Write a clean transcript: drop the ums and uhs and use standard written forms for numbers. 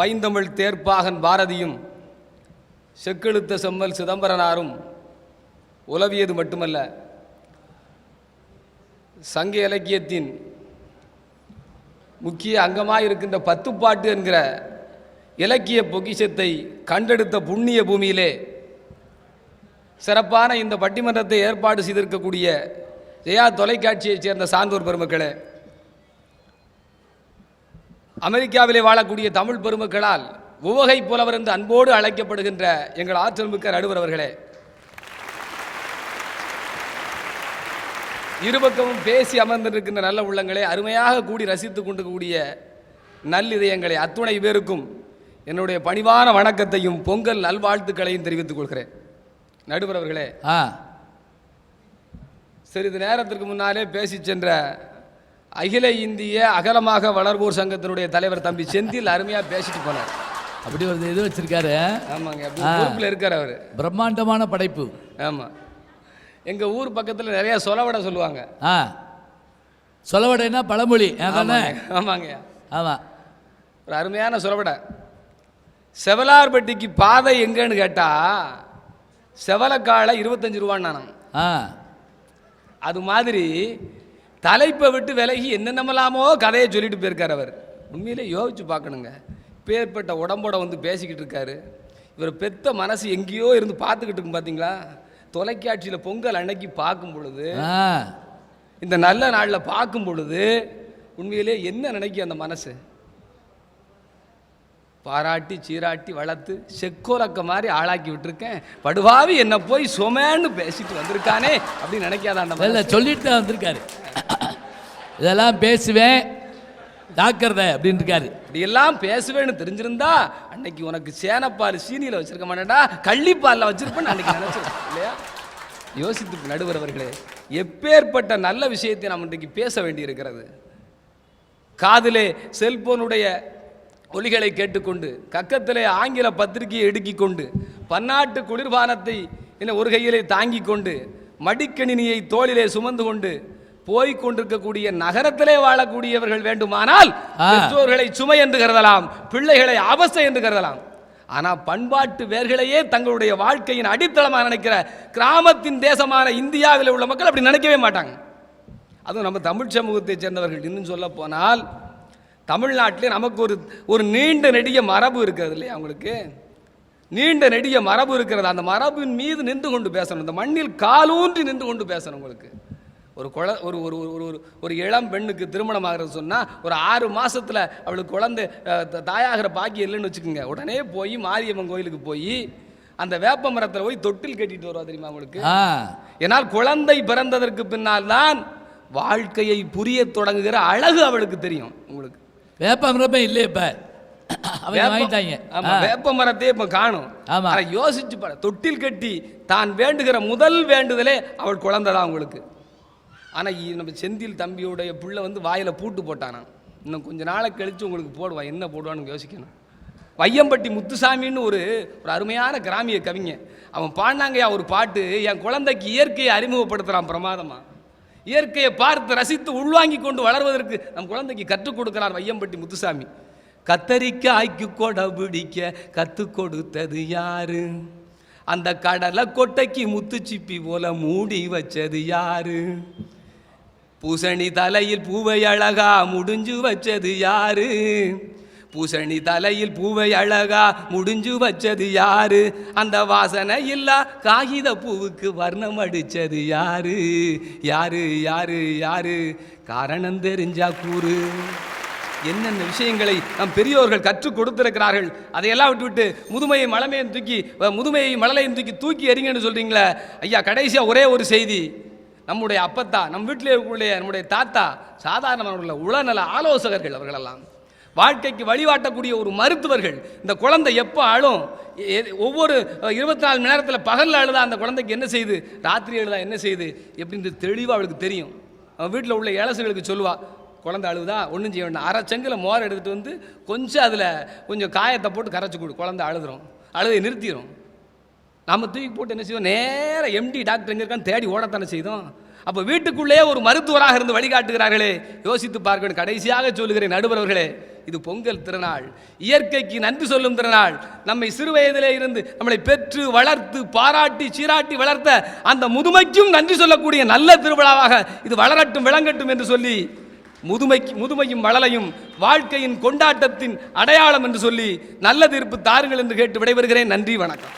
பைந்தமிழ் தேர்ப்பாகன் பாரதியும் செக்கெழுத்த செம்மல் சிதம்பரனாரும் உலவியது மட்டுமல்ல, சங்க இலக்கியத்தின் முக்கிய அங்கமாக இருக்கின்ற பத்துப்பாட்டு என்கிற இலக்கிய பொக்கிஷத்தை கண்டெடுத்த புண்ணிய பூமியிலே சிறப்பான இந்த பட்டிமன்றத்தை ஏற்பாடு செய்திருக்கக்கூடிய ஜெயா தொலைக்காட்சியைச் சேர்ந்த சான்றோர் பெருமக்களே, அமெரிக்காவிலே வாழக்கூடிய தமிழ் பெருமக்களால் உவகை புலவர் என்று அன்போடு அழைக்கப்படுகின்ற எங்கள் ஆற்றல் மிக்க நடுவர் அவர்களே, இருபக்கமும் பேசி அமர்ந்திருக்கின்ற நல்ல உள்ளங்களே, அருமையாக கூடி ரசித்துக் கொண்டிருக்கக்கூடிய நல்லிதயங்களே, அத்துணை பேருக்கும் என்னுடைய பணிவான வணக்கத்தையும் பொங்கல் நல்வாழ்த்துக்களையும் தெரிவித்துக் கொள்கிறேன். நடுவர் அவர்களே, சிறிது நேரத்திற்கு முன்னாலே பேசி சென்ற அகில இந்திய அகலமாக வளர்வோர் சங்கத்தினுடைய தலைவர் தம்பி செந்தில் அருமையாக பேசிட்டு போனார். அப்படி ஒரு இது வச்சிருக்காரு. ஆமாங்க, பொறுப்பில் இருக்கார் அவர். பிரம்மாண்டமான படைப்பு. ஆமாம், எங்கள் ஊர் பக்கத்தில் நிறைய சொலவடை சொல்லுவாங்க. சொலவடைனா பழமொழி. ஆமாங்க, ஆமாம், ஒரு அருமையான சொலவடை. செவலார்பட்டிக்கு பாதை எங்கன்னு கேட்டால் செவலக்காலை 25 ரூபான்னு. அது மாதிரி தலைப்பை விட்டு விலகி என்னென்னமலாமோ கதையை சொல்லிட்டு போயிருக்கார் அவர். உண்மையிலே யோசிச்சு பார்க்கணுங்க. பேர்பட்ட உடம்போட வந்து பேசிக்கிட்டு இருக்காரு. இவர் பெத்த மனசு எங்கேயோ இருந்து பார்த்துக்கிட்டு இருக்கும். பார்த்தீங்களா, தொலைக்காட்சியில் பொங்கல் அன்னைக்கு பார்க்கும் பொழுது, இந்த நல்ல நாளில் பார்க்கும் பொழுது உண்மையிலே என்ன நினைக்கும் அந்த மனசு? பாராட்டி சீராட்டி வளர்த்து செக்கோலக்க மாதிரி ஆளாக்கி விட்டுருக்கேன், படுவாவி என்ன போய் சொமேன்னு பேசிட்டு வந்திருக்கானே அப்படின்னு நினைக்காத அந்த மாதிரி சொல்லிட்டு தான் வந்திருக்காரு. இதெல்லாம் பேசுவேன் ஜாக்கிரதை அப்படின்னு இருக்காரு. இப்படியெல்லாம் பேசுவேன்னு தெரிஞ்சிருந்தா அன்னைக்கு உனக்கு சேனப்பால் சீனியில் வச்சிருக்க மாட்டேன்டா, கள்ளிப்பாலில் வச்சிருப்பேன்னு அன்னைக்கு நினைச்சிருக்கேன் இல்லையா? யோசித்து நடுவர் அவர்களே, எப்பேற்பட்ட நல்ல விஷயத்தை நாம் இன்றைக்கு பேச வேண்டி இருக்கிறது. காதிலே செல்போனுடைய ஒலிகளை கேட்டுக்கொண்டு, கக்கத்திலே ஆங்கில பத்திரிகையை எடுக்கிக் கொண்டு, பன்னாட்டு குளிர்பானத்தை ஒரு கையிலே தாங்கி கொண்டு, மடிக்கணினியை தோளிலே சுமந்து கொண்டு போய்கொண்டிருக்கக்கூடிய நகரத்திலே வாழக்கூடியவர்கள் வேண்டுமானால் பெற்றோர்களை சுமை என்று கருதலாம், பிள்ளைகளை அவஸ்தை என்று கருதலாம். ஆனால் பண்பாட்டு வேர்களையே தங்களுடைய வாழ்க்கையின் அடித்தளமாக நினைக்கிற கிராமத்தின் தேசமான இந்தியாவில் உள்ள மக்கள் அப்படி நினைக்கவே மாட்டாங்க. அதுவும் நம்ம தமிழ் சமூகத்தை சேர்ந்தவர்கள். இன்னும் சொல்ல போனால் தமிழ்நாட்டிலே நமக்கு ஒரு நீண்ட நெடிய மரபு இருக்கிறது இல்லையா? அவங்களுக்கு நீண்ட நெடிய மரபு இருக்கிறது. அந்த மரபின் மீது நின்று கொண்டு பேசணும், இந்த மண்ணில் காலூன்றி நின்று கொண்டு பேசணும். உங்களுக்கு ஒரு இளம் பெண்ணுக்கு திருமணம் ஆகிறது சொன்னால் ஒரு 6 மாதத்தில் அவளுக்கு குழந்தை தாயாகிற பாக்கியம் இல்லைன்னு வச்சுக்கோங்க, உடனே போய் மாரியம்மன் கோயிலுக்கு போய் அந்த வேப்ப மரத்தில் போய் தொட்டில் கட்டிட்டு வருவா தெரியுமா உங்களுக்கு? ஏன்னால் குழந்தை பிறந்ததற்கு பின்னால் தான் வாழ்க்கையை புரிய தொடங்குகிற அழகு அவளுக்கு தெரியும். உங்களுக்கு வேப்ப மரமே இல்லை, இப்போ வேப்ப மரத்தையே இப்போ காணும். யோசிச்சு பாரு, தொட்டில் கட்டி தான் வேண்டுகிற முதல் வேண்டுதலே அவள் குழந்தை தான் உங்களுக்கு. ஆனால் நம்ம செந்தில் தம்பியோடைய புள்ள வந்து வாயில் பூட்டு போட்டானா, இன்னும் கொஞ்ச நாளை கழித்து உங்களுக்கு போடுவான். என்ன போடுவான்னு யோசிக்கணும். வையம்பட்டி முத்துசாமின்னு ஒரு அருமையான கிராமிய கவிஞ, அவன் பாடினாங்கயா ஒரு பாட்டு, என் குழந்தைக்கு இயற்கையை அறிமுகப்படுத்துகிறான் பிரமாதமாக. இயற்கையை பார்த்து ரசித்து உள்வாங்கி கொண்டு வளர்வதற்கு நம் குழந்தைக்கு கற்றுக் கொடுக்கிறார் வையம்பட்டி முத்துசாமி. கத்தரிக்காய்க்கு கொடை பிடிக்க கத்து கொடுத்தது யாரு? அந்த கடலை கொட்டைக்கு முத்துச்சிப்பி போல மூடி வச்சது யாரு? பூசணி தலையில் பூவை அழகா முடிஞ்சு வச்சது யாரு? பூசணி தலையில் பூவை அழகா முடிஞ்சு வச்சது யாரு? அந்த வாசனை இல்லா காகித பூவுக்கு வர்ணம் அடிச்சது யாரு? யாரு யாரு யாரு? காரணம் தெரிஞ்சா கூறு. என்னென்ன விஷயங்களை நம் பெரியோர்கள் கற்றுக் கொடுத்திருக்கிறார்கள். அதையெல்லாம் விட்டு முதுமையை மலமையும் தூக்கி முதுமையை மழலையும் தூக்கி எறிங்கன்னு சொல்றீங்களே ஐயா. கடைசியாக ஒரே ஒரு செய்தி, நம்முடைய அப்பத்தா, நம் வீட்டில் இருக்கக்கூடிய நம்முடைய தாத்தா சாதாரண உளநல ஆலோசகர்கள், அவர்களெல்லாம் வாழ்க்கைக்கு வழிகாட்டக்கூடிய ஒரு மருத்துவர்கள். இந்த குழந்தை எப்போ அழும், ஒவ்வொரு 24 மணி நேரத்தில் பகலில் அழுதா அந்த குழந்தைக்கு என்ன செய்யுது, ராத்திரி அழுதா என்ன செய்யுது எப்படின்றது தெளிவாக அவளுக்கு தெரியும். அவன் வீட்டில் உள்ள இளசுகளுக்கு சொல்லுவா, குழந்தை அழுதா ஒன்றும் செய்ய வேண்டாம், அரை செங்கில் மோரை எடுத்துகிட்டு வந்து கொஞ்சம் அதில் கொஞ்சம் காயத்தை போட்டு கரைச்சி கொடு, குழந்தை அழுதுரும், அழுதை நிறுத்திடும். நம்ம தூக்கி போட்டு என்ன செய்வோம், நேராக எம்டி டாக்டர் எங்கே இருக்கான்னு தேடி ஓடத்தானே செய்தோம். அப்போ வீட்டுக்குள்ளே ஒரு மருத்துவராக இருந்து வழிகாட்டுகிறார்களே, யோசித்து பார்க்க வேண்டும். கடைசியாக சொல்லுகிறேன் நடுவர்களே, இது பொங்கல் திருநாள், இயற்கைக்கு நன்றி சொல்லும் திருநாள். நம்மை சிறு வயதிலே இருந்து நம்மளை பெற்று வளர்த்து பாராட்டி சீராட்டி வளர்த்த அந்த முதுமைக்கும் நன்றி சொல்லக்கூடிய நல்ல திருவிழாவாக இது வளரட்டும் விளங்கட்டும் என்று சொல்லி முதுமையும் வளலையும் வாழ்க்கையின் கொண்டாட்டத்தின் அடையாளம் என்று சொல்லி நல்ல தீர்ப்பு தாருங்கள் என்று கேட்டு விடைபெறுகிறேன். நன்றி, வணக்கம்.